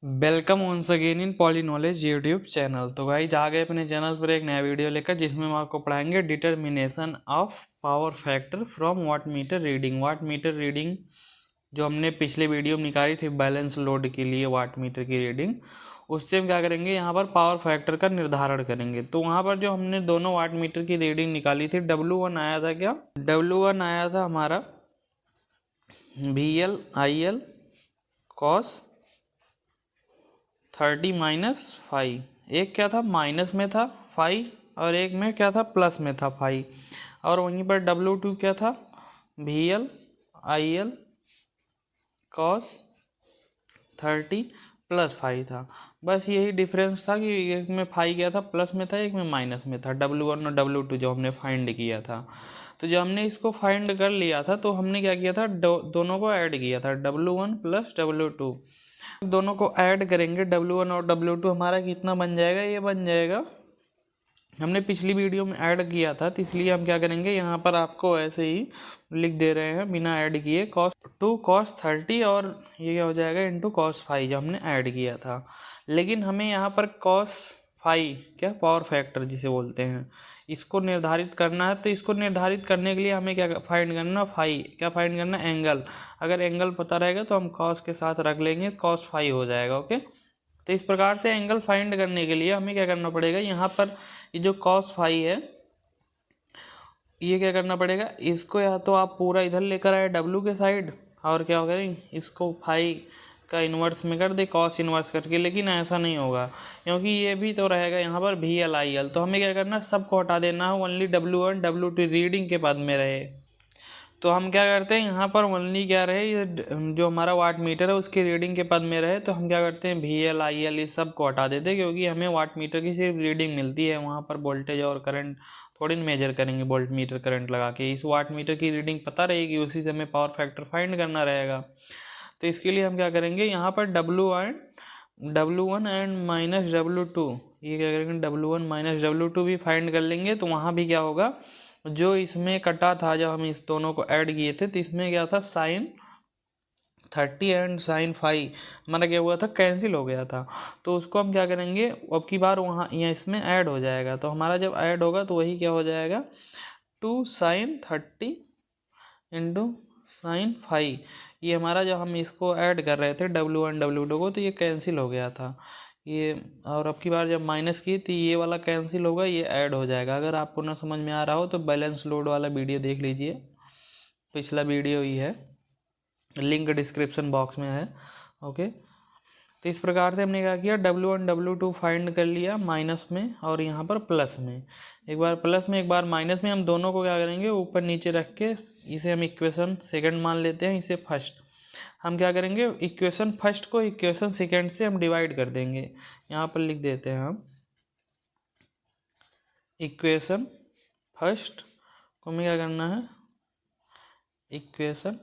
Welcome once again in poly knowledge YouTube channel. तो guys आ गए अपने चैनल पर एक नया वीडियो लेकर, जिसमें हम आपको पढ़ाएंगे determination of power factor from watt meter reading. Watt meter reading जो हमने पिछले वीडियो में निकाली थी बैलेंस लोड के लिए वाट मीटर की रीडिंग, उससे हम क्या करेंगे, यहाँ पर पावर फैक्टर का निर्धारण करेंगे। तो वहाँ पर जो हमने दोनों वाट मीटर की रीडिंग निकाली थी, W1 आया था, क्या W1 आया था हमारा VL/IL cos 30 - 5। एक क्या था, माइनस में था 5, और एक में क्या था, प्लस में था 5। और वहीं पर W2 क्या था, VL/IL cos 30 + 5 था। बस यही डिफरेंस था कि एक में 5 क्या था, प्लस में था, एक में माइनस में था। W1 और W2 जो हमने फाइंड किया था। तो जब हमने इसको फाइंड कर लिया था, तो हमने क्या किया था, दोनों को ऐड किया था, W1 + W2। दोनों को ऐड करेंगे, W1 और W2 हमारा कितना बन जाएगा, ये बन जाएगा, हमने पिछली वीडियो में ऐड किया था, तो इसलिए हम क्या करेंगे, यहाँ पर आपको ऐसे ही लिख दे रहे हैं बिना ऐड किए, cos 30, और ये क्या हो जाएगा, इंटू cos 5 जो हमने ऐड किया था। लेकिन हमें यहाँ पर cos 5 क्या पावर फैक्टर जिसे बोलते हैं, इसको निर्धारित करना है। तो इसको निर्धारित करने के लिए हमें क्या फाइंड करना, क्या फाइंड करना, एंगल। अगर एंगल पता रहेगा तो हम cos के साथ रख लेंगे, cos 5 हो जाएगा। ओके, तो इस प्रकार से एंगल फाइंड करने के लिए हमें क्या करना पड़ेगा, यहाँ पर ये जो cos 5 है, ये क्या करना पड़ेगा, इसको या तो आप पूरा इधर लेकर आए W के साइड, और क्या करें, इसको 5 का इन्वर्स में कर दे, cos इन्वर्स करके। लेकिन ऐसा नहीं होगा, क्योंकि ये भी तो रहेगा यहाँ पर VL/IL। तो हमें क्या करना है, सबको हटा देना है, ओनली W1 W2 रीडिंग के पद में रहे। तो हम क्या करते हैं, यहाँ पर ओनली क्या रहे, ये जो हमारा वाट मीटर है उसकी रीडिंग के पद में रहे। तो हम क्या करते हैं, VL/IL इस सब को हटा देते हैं, क्योंकि हमें वाट मीटर की सिर्फ रीडिंग मिलती है, वहाँ पर वोल्टेज और करंट थोड़ी मेजर करेंगे वोल्ट मीटर करंट लगा के। इस वाट मीटर की रीडिंग पता रहेगी, उसी से हमें पावर फैक्टर फाइंड करना रहेगा। तो इसके लिए हम क्या करेंगे, यहाँ पर W1 एंड -W2, ये क्या करेंगे, W1 - W2 भी फाइंड कर लेंगे। तो वहाँ भी क्या होगा, जो इसमें कटा था, जब हम इस दोनों को ऐड किए थे, तो इसमें क्या था, sin 30 एंड sin 5 हमारा क्या हुआ था, कैंसिल हो गया था। तो उसको हम क्या करेंगे, अब की बार वहाँ यहाँ इसमें ऐड हो जाएगा। तो हमारा जब ऐड होगा तो वही क्या हो जाएगा, 2 sin 30 इंटू sin 5। ये हमारा जब हम इसको ऐड कर रहे थे W1 W2 को, तो ये कैंसिल हो गया था ये। और अब की बार जब माइनस की, तो ये वाला कैंसिल होगा, ये ऐड हो जाएगा। अगर आपको ना समझ में आ रहा हो तो बैलेंस लोड वाला वीडियो देख लीजिए, पिछला वीडियो ही है, लिंक डिस्क्रिप्शन बॉक्स में है। ओके, तो इस प्रकार से हमने क्या किया, W1 W2 फाइंड कर लिया माइनस में, और यहाँ पर प्लस में, एक बार प्लस में एक बार माइनस में। हम दोनों को क्या करेंगे, ऊपर नीचे रख के, इसे हम इक्वेशन सेकंड मान लेते हैं, इसे फर्स्ट। हम क्या करेंगे, इक्वेशन फर्स्ट को इक्वेशन सेकंड से हम डिवाइड कर देंगे। यहाँ पर लिख देते हैं हम, इक्वेशन फर्स्ट को हमें क्या करना है, इक्वेशन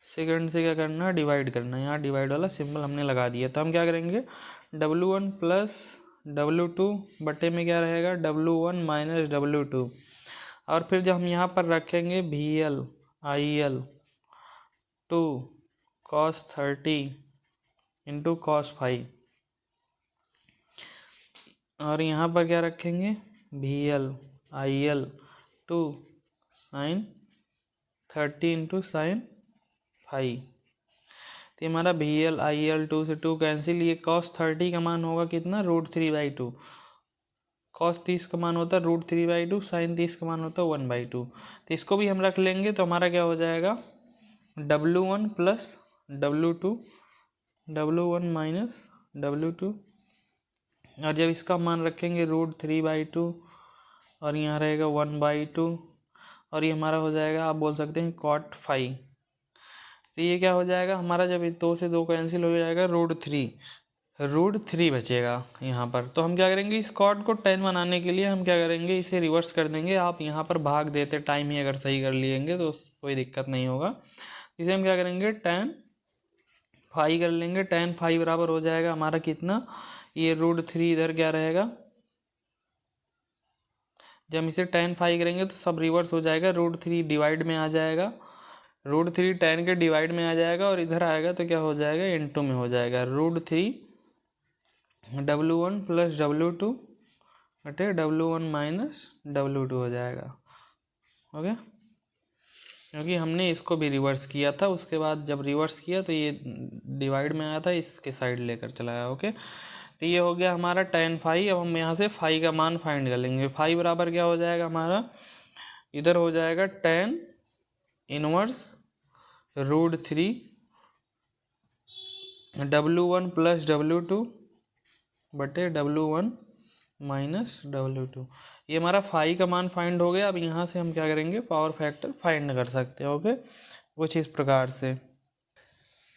सेकंड से क्या करना है, डिवाइड करना है। यहाँ डिवाइड वाला सिंबल हमने लगा दिया। तो हम क्या करेंगे, W1 + W2 बटे में क्या रहेगा, W1 - W2। और फिर जब हम यहाँ पर रखेंगे VL/IL 2 cos 30 इंटू cos 5, और यहाँ पर क्या रखेंगे, VL/IL 2 sin 30 इंटू sin 5। तो हमारा VL/IL 2 से 2 कैंसिल, ये cos 30 का मान होगा कितना, √3/2। cos 30 का मान होता है √3/2, sin 30 का मान होता है 1/2। तो इसको भी हम रख लेंगे। तो हमारा क्या हो जाएगा, W1 + W2, W1 - W2, और जब इसका मान रखेंगे √3/2, और यहाँ रहेगा 1/2, और ये हमारा हो जाएगा, आप बोल सकते हैं cot 5। तो ये क्या हो जाएगा हमारा, जब 2 से 2 कैंसिल हो जाएगा, √3 बचेगा यहाँ पर। तो हम क्या करेंगे, इस कॉट को 10 बनाने के लिए हम क्या करेंगे, इसे रिवर्स कर देंगे। आप यहाँ पर भाग देते टाइम ही अगर सही कर लिएंगे तो कोई दिक्कत नहीं होगा। इसे हम क्या करेंगे, 10 5 कर लेंगे। 10 5 बराबर हो जाएगा हमारा कितना, ये √3 इधर क्या रहेगा, जब हम इसे 10 5 करेंगे तो सब रिवर्स हो जाएगा, √3 डिवाइड में आ जाएगा, √3 tan के डिवाइड में आ जाएगा और इधर आएगा तो क्या हो जाएगा, इनटू में हो जाएगा। √3 W1 + W2 बटे W1 - W2 हो जाएगा। ओके, क्योंकि हमने इसको भी रिवर्स किया था, उसके बाद जब रिवर्स किया तो ये डिवाइड में आया था, इसके साइड लेकर चला आया। ओके, तो ये हो गया हमारा tan फाई। अब हम यहाँ से फाई का मान फाइंड कर लेंगे। फाई बराबर क्या हो जाएगा हमारा, इधर हो जाएगा tan इनवर्स √3 W1 + W2 बटे W1 - W2। ये हमारा फाई का मान फाइंड हो गया। अब यहाँ से हम क्या करेंगे, पावर फैक्टर फाइंड कर सकते हैं। ओके, कुछ इस प्रकार से।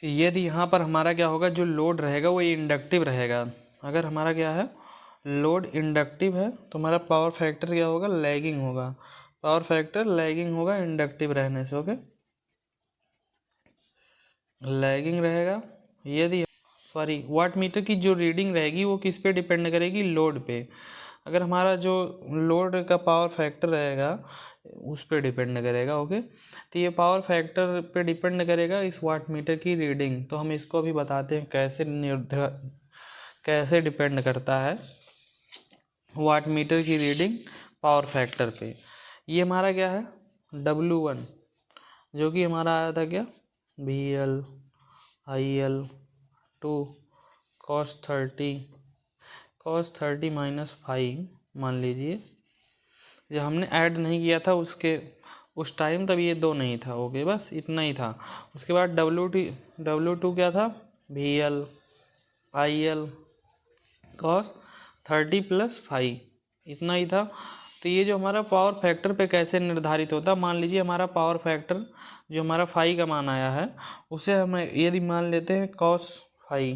यदि यहाँ पर हमारा क्या होगा, जो लोड रहेगा वो इंडक्टिव रहेगा। अगर हमारा क्या है, लोड इंडक्टिव है तो हमारा पावर फैक्टर क्या होगा, लैगिंग होगा। पावर फैक्टर लैगिंग होगा इंडक्टिव रहने से। ओके, लैगिंग रहेगा। यदि वाट मीटर की जो रीडिंग रहेगी वो किस पे डिपेंड करेगी, लोड पे। अगर हमारा जो लोड का पावर फैक्टर रहेगा उस पे डिपेंड करेगा। ओके, तो ये पावर फैक्टर पे डिपेंड करेगा इस वाट मीटर की रीडिंग। तो हम इसको अभी बताते हैं कैसे डिपेंड करता है वाट मीटर की रीडिंग पावर फैक्टर पे। ये हमारा क्या है, W1, जो कि हमारा आया था क्या, VL IL 2 cos 30 - फाई मान लीजिए। जब हमने ऐड नहीं किया था उस टाइम, तब ये 2 नहीं था। ओके, बस इतना ही था। उसके बाद W2 क्या था, VL IL cos 30 + फाई, इतना ही था। तो ये जो हमारा पावर फैक्टर पे कैसे निर्धारित होता है, मान लीजिए हमारा पावर फैक्टर जो हमारा फाई का मान आया है उसे हम यदि मान लेते हैं cos फाई।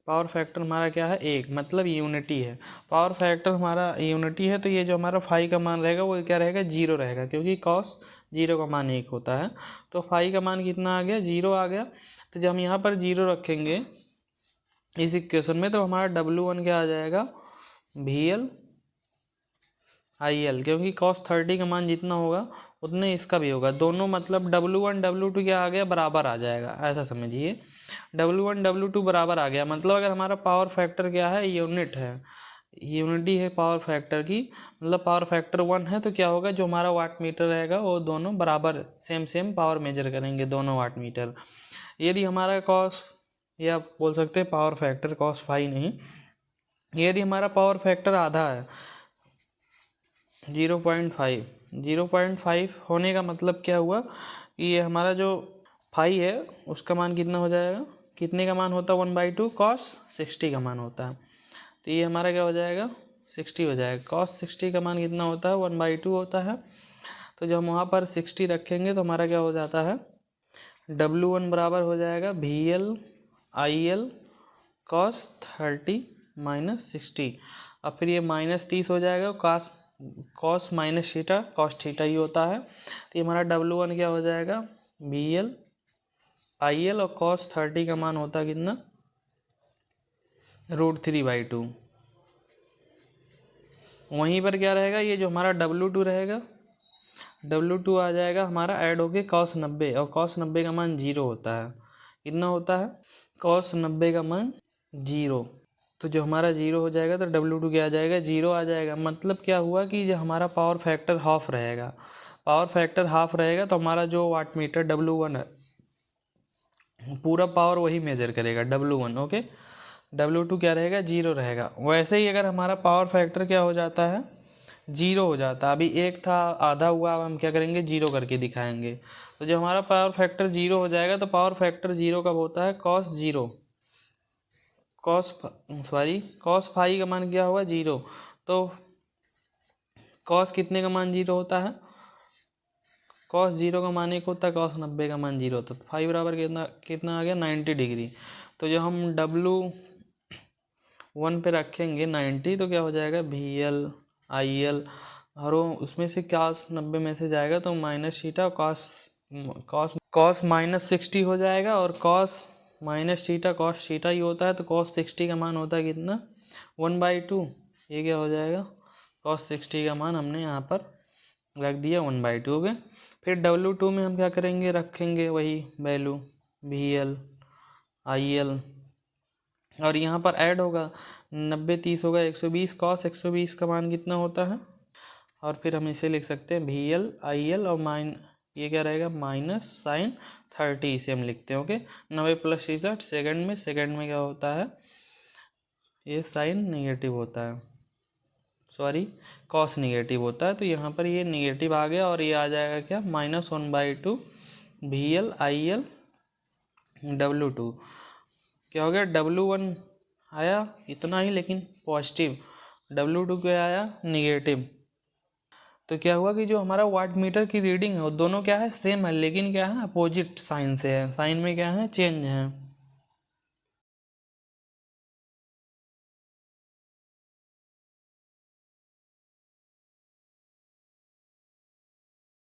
पावर फैक्टर हमारा क्या है, 1, मतलब यूनिटी है। पावर फैक्टर हमारा यूनिटी है तो ये जो हमारा फाई का मान रहेगा वो क्या रहेगा, 0 रहेगा, क्योंकि cos 0 का मान 1 होता है। तो फाई का मान कितना आ गया, 0 आ गया। तो जब हम यहाँ पर 0 रखेंगे इस इक्वेशन में तो हमारा W1 क्या आ जाएगा, VL IL, क्योंकि cos 30 का मान जितना होगा उतने इसका भी होगा। दोनों मतलब W1 W2 क्या आ गया, बराबर आ जाएगा, ऐसा समझिए। W1 W2 बराबर आ गया, मतलब अगर हमारा पावर फैक्टर क्या है, यूनिट है, यूनिटी है पावर फैक्टर की, मतलब पावर फैक्टर 1 है, तो क्या होगा, जो हमारा वाट मीटर रहेगा वो दोनों बराबर सेम पावर मेजर करेंगे, दोनों वाट मीटर। यदि हमारा cos, या बोल सकते हैं पावर फैक्टर, cos फाई नहीं, यदि हमारा पावर फैक्टर आधा है 0.5 होने का मतलब क्या हुआ कि ये हमारा जो फाई है उसका मान कितना हो जाएगा, कितने का मान होता है, 1/2 cos 60 का मान होता है। तो ये हमारा क्या हो जाएगा, 60 हो जाएगा। cos 60 का मान कितना होता है, 1/2 होता है। तो जब हम वहाँ पर 60 रखेंगे तो हमारा क्या हो जाता है, W1 बराबर हो जाएगा VL IL cos 30 - 60। अब फिर ये -30 हो जाएगा, cos minus theta, cos theta ही होता है। तो ये हमारा W1 क्या हो जाएगा, VL IL और cos 30 का मान होता है कितना, √3/2। वहीं पर क्या रहेगा, ये जो हमारा W2 रहेगा, W2 आ जाएगा हमारा ऐड होके cos 90, और cos 90 का मान 0 होता है। कितना होता है, cos 90 का मान 0। तो जो हमारा 0 हो जाएगा तो W2 क्या आ जाएगा, 0 आ जाएगा। मतलब क्या हुआ कि जो हमारा पावर फैक्टर हाफ रहेगा, पावर फैक्टर हाफ रहेगा तो हमारा जो वाट मीटर W1 है पूरा पावर वही मेजर करेगा, W1। ओके, W2 क्या रहेगा, 0 रहेगा। वैसे ही अगर हमारा पावर फैक्टर क्या हो जाता है, 0 हो जाता है, अभी 1 था आधा हुआ, अब हम क्या करेंगे, 0 करके दिखाएंगे। तो जब हमारा पावर फैक्टर 0 हो जाएगा तो पावर फैक्टर 0 कब होता है, cos फाई का मान क्या हुआ, 0। तो cos कितने का मान 0 होता है, cos 0 का मान 1 होता है, cos 90 का मान 0 होता है। तो फाई बराबर कितना आ गया, 90 डिग्री। तो जो हम W1 पे रखेंगे 90, तो क्या हो जाएगा, VL IL, और वो उसमें से cos 90 में से जाएगा तो माइनस थीटा, cos -60 हो जाएगा, और cos थीटा cos थीटा ही होता है। तो cos 60 का मान होता है कितना, 1/2। ये क्या हो जाएगा, cos 60 का मान हमने यहाँ पर रख दिया 1/2 के। फिर W2 में हम क्या करेंगे, रखेंगे वही वैल्यू VL IL, और यहाँ पर ऐड होगा 90 30 होगा 120, कॉस 120 का मान कितना होता है, और फिर हम इसे लिख सकते हैं VL IL और ये क्या रहेगा माइनस साइन 30, इसे हम लिखते हैं। ओके, 90 प्लस 60 सेकंड में, सेकंड में क्या होता है, ये साइन निगेटिव होता है, सॉरी कॉस निगेटिव होता है, तो यहाँ पर ये निगेटिव आ गया और ये आ जाएगा क्या -1/2 VL IL W2। क्या हो गया, W1 आया इतना ही लेकिन पॉजिटिव, W2 क्या आया निगेटिव। तो क्या हुआ कि जो हमारा वाट मीटर की रीडिंग है वो दोनों क्या है सेम है, लेकिन क्या है अपोजिट साइन से है, साइन में क्या है चेंज है।